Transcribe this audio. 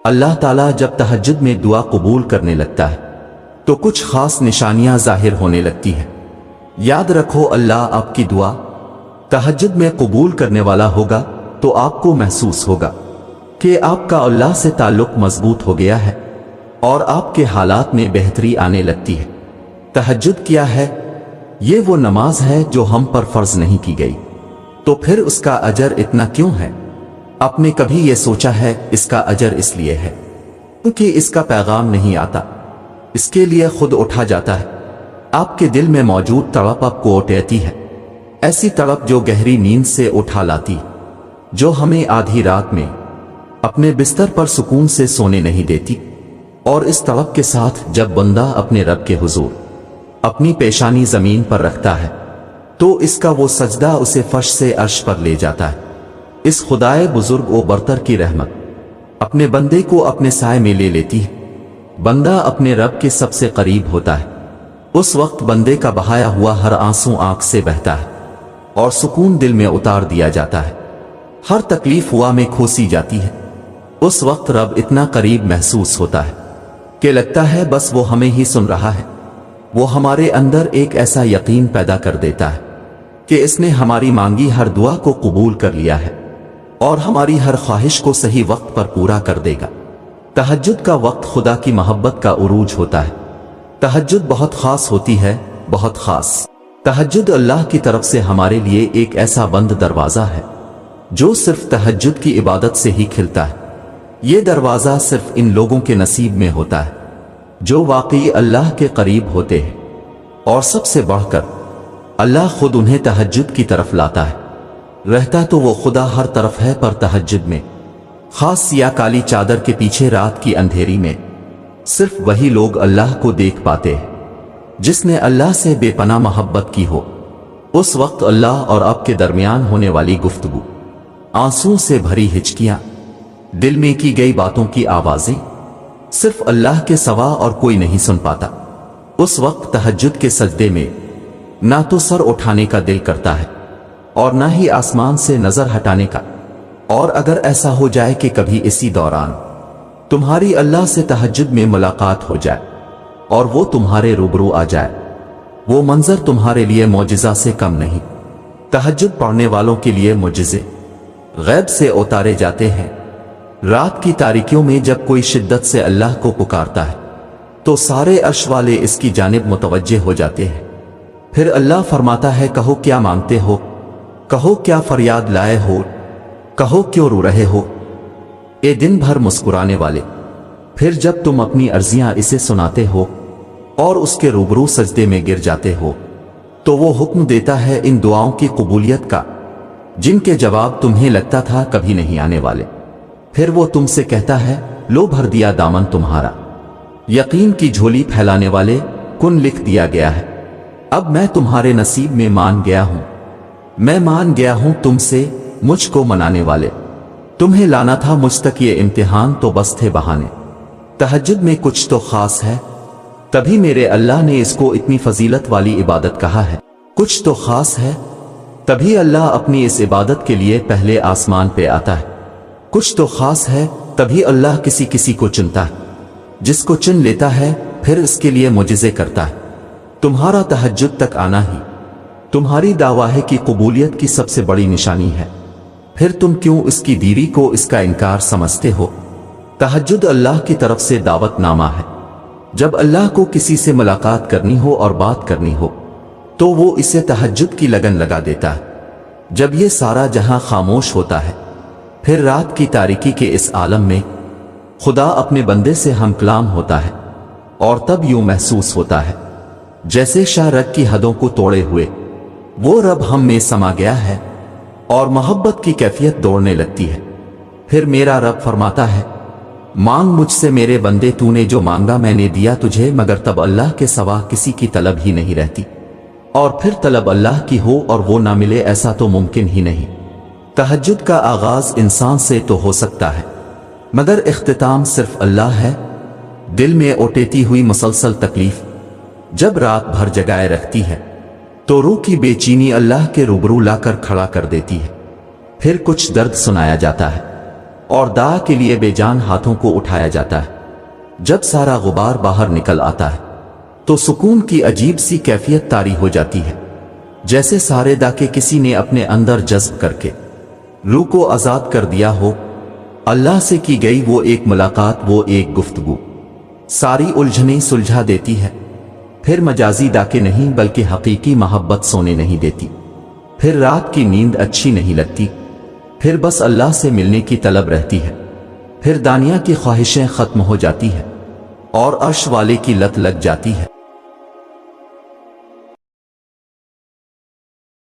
اللہ تعالیٰ جب تہجد میں دعا قبول کرنے لگتا ہے تو کچھ خاص نشانیاں ظاہر ہونے لگتی ہیں۔ یاد رکھو، اللہ آپ کی دعا تہجد میں قبول کرنے والا ہوگا تو آپ کو محسوس ہوگا کہ آپ کا اللہ سے تعلق مضبوط ہو گیا ہے اور آپ کے حالات میں بہتری آنے لگتی ہے۔ تہجد کیا ہے؟ یہ وہ نماز ہے جو ہم پر فرض نہیں کی گئی، تو پھر اس کا اجر اتنا کیوں ہے؟ آپ نے کبھی یہ سوچا ہے؟ اس کا اجر اس لیے ہے کیونکہ اس کا پیغام نہیں آتا، اس کے لیے خود اٹھا جاتا ہے۔ آپ کے دل میں موجود تڑپ آپ کو اٹھاتی ہے، ایسی تڑپ جو گہری نیند سے اٹھا لاتی، جو ہمیں آدھی رات میں اپنے بستر پر سکون سے سونے نہیں دیتی۔ اور اس تڑپ کے ساتھ جب بندہ اپنے رب کے حضور اپنی پیشانی زمین پر رکھتا ہے تو اس کا وہ سجدہ اسے فرش سے عرش پر لے جاتا ہے۔ اس خدائے بزرگ و برتر کی رحمت اپنے بندے کو اپنے سائے میں لے لیتی ہے۔ بندہ اپنے رب کے سب سے قریب ہوتا ہے، اس وقت بندے کا بہایا ہوا ہر آنسو آنکھ سے بہتا ہے اور سکون دل میں اتار دیا جاتا ہے، ہر تکلیف ہوا میں کھوسی جاتی ہے۔ اس وقت رب اتنا قریب محسوس ہوتا ہے کہ لگتا ہے بس وہ ہمیں ہی سن رہا ہے۔ وہ ہمارے اندر ایک ایسا یقین پیدا کر دیتا ہے کہ اس نے ہماری مانگی ہر دعا کو قبول کر لیا ہے اور ہماری ہر خواہش کو صحیح وقت پر پورا کر دے گا۔ تہجد کا وقت خدا کی محبت کا عروج ہوتا ہے۔ تہجد بہت خاص ہوتی ہے، بہت خاص۔ تہجد اللہ کی طرف سے ہمارے لیے ایک ایسا بند دروازہ ہے جو صرف تہجد کی عبادت سے ہی کھلتا ہے۔ یہ دروازہ صرف ان لوگوں کے نصیب میں ہوتا ہے جو واقعی اللہ کے قریب ہوتے ہیں، اور سب سے بڑھ کر اللہ خود انہیں تہجد کی طرف لاتا ہے۔ رہتا تو وہ خدا ہر طرف ہے، پر تہجد میں خاص سیاہ کالی چادر کے پیچھے رات کی اندھیری میں صرف وہی لوگ اللہ کو دیکھ پاتے ہیں جس نے اللہ سے بے پناہ محبت کی ہو۔ اس وقت اللہ اور آپ کے درمیان ہونے والی گفتگو، آنسوں سے بھری ہچکیاں، دل میں کی گئی باتوں کی آوازیں صرف اللہ کے سوا اور کوئی نہیں سن پاتا۔ اس وقت تہجد کے سجدے میں نہ تو سر اٹھانے کا دل کرتا ہے اور نہ ہی آسمان سے نظر ہٹانے کا۔ اور اگر ایسا ہو جائے کہ کبھی اسی دوران تمہاری اللہ سے تہجد میں ملاقات ہو جائے اور وہ تمہارے روبرو آ جائے، وہ منظر تمہارے لیے معجزہ سے کم نہیں۔ تہجد پڑھنے والوں کے لیے معجزے غیب سے اتارے جاتے ہیں۔ رات کی تاریکیوں میں جب کوئی شدت سے اللہ کو پکارتا ہے تو سارے عرش والے اس کی جانب متوجہ ہو جاتے ہیں۔ پھر اللہ فرماتا ہے، کہو کیا مانگتے ہو، کہو کیا فریاد لائے ہو، کہو کیوں رو رہے ہو اے دن بھر مسکرانے والے۔ پھر جب تم اپنی عرضیاں اسے سناتے ہو اور اس کے روبرو سجدے میں گر جاتے ہو تو وہ حکم دیتا ہے ان دعاؤں کی قبولیت کا جن کے جواب تمہیں لگتا تھا کبھی نہیں آنے والے۔ پھر وہ تم سے کہتا ہے، لو بھر دیا دامن تمہارا، یقین کی جھولی پھیلانے والے، کن لکھ دیا گیا ہے۔ اب میں تمہارے نصیب میں مان گیا ہوں، میں مان گیا ہوں تم سے، مجھ کو منانے والے۔ تمہیں لانا تھا مجھ تک یہ امتحان تو بس تھے بہانے۔ تہجد میں کچھ تو خاص ہے، تبھی میرے اللہ نے اس کو اتنی فضیلت والی عبادت کہا ہے۔ کچھ تو خاص ہے، تبھی اللہ اپنی اس عبادت کے لیے پہلے آسمان پہ آتا ہے۔ کچھ تو خاص ہے، تبھی اللہ کسی کسی کو چنتا ہے، جس کو چن لیتا ہے پھر اس کے لیے معجزے کرتا ہے۔ تمہارا تہجد تک آنا ہی تمہاری دعوی کی قبولیت کی سب سے بڑی نشانی ہے، پھر تم کیوں اس کی دیری کو اس کا انکار سمجھتے ہو؟ تہجد اللہ کی طرف سے دعوت نامہ ہے۔ جب اللہ کو کسی سے ملاقات کرنی ہو اور بات کرنی ہو تو وہ اسے تہجد کی لگن لگا دیتا ہے۔ جب یہ سارا جہاں خاموش ہوتا ہے، پھر رات کی تاریکی کے اس عالم میں خدا اپنے بندے سے ہم کلام ہوتا ہے، اور تب یوں محسوس ہوتا ہے جیسے شاہ رگ کی حدوں کو توڑے ہوئے وہ رب ہم میں سما گیا ہے، اور محبت کی کیفیت دوڑنے لگتی ہے۔ پھر میرا رب فرماتا ہے، مانگ مجھ سے میرے بندے، تو نے جو مانگا میں نے دیا تجھے، مگر تب اللہ کے سوا کسی کی طلب ہی نہیں رہتی، اور پھر طلب اللہ کی ہو اور وہ نہ ملے، ایسا تو ممکن ہی نہیں۔ تہجد کا آغاز انسان سے تو ہو سکتا ہے، مگر اختتام صرف اللہ ہے۔ دل میں اوٹیتی ہوئی مسلسل تکلیف جب رات بھر جگائے رکھتی ہے تو روح کی بے چینی اللہ کے روبرو لا کر کھڑا کر دیتی ہے۔ پھر کچھ درد سنایا جاتا ہے، اور دعا کے لیے بے جان ہاتھوں کو اٹھایا جاتا ہے۔ جب سارا غبار باہر نکل آتا ہے تو سکون کی عجیب سی کیفیت طاری ہو جاتی ہے، جیسے سارے داکے کسی نے اپنے اندر جذب کر کے روح کو آزاد کر دیا ہو۔ اللہ سے کی گئی وہ ایک ملاقات، وہ ایک گفتگو ساری الجھنیں سلجھا دیتی ہے۔ پھر مجازی ڈاکے نہیں بلکہ حقیقی محبت سونے نہیں دیتی، پھر رات کی نیند اچھی نہیں لگتی، پھر بس اللہ سے ملنے کی طلب رہتی ہے، پھر دنیا کی خواہشیں ختم ہو جاتی ہیں اور عرش والے کی لت لگ جاتی ہے۔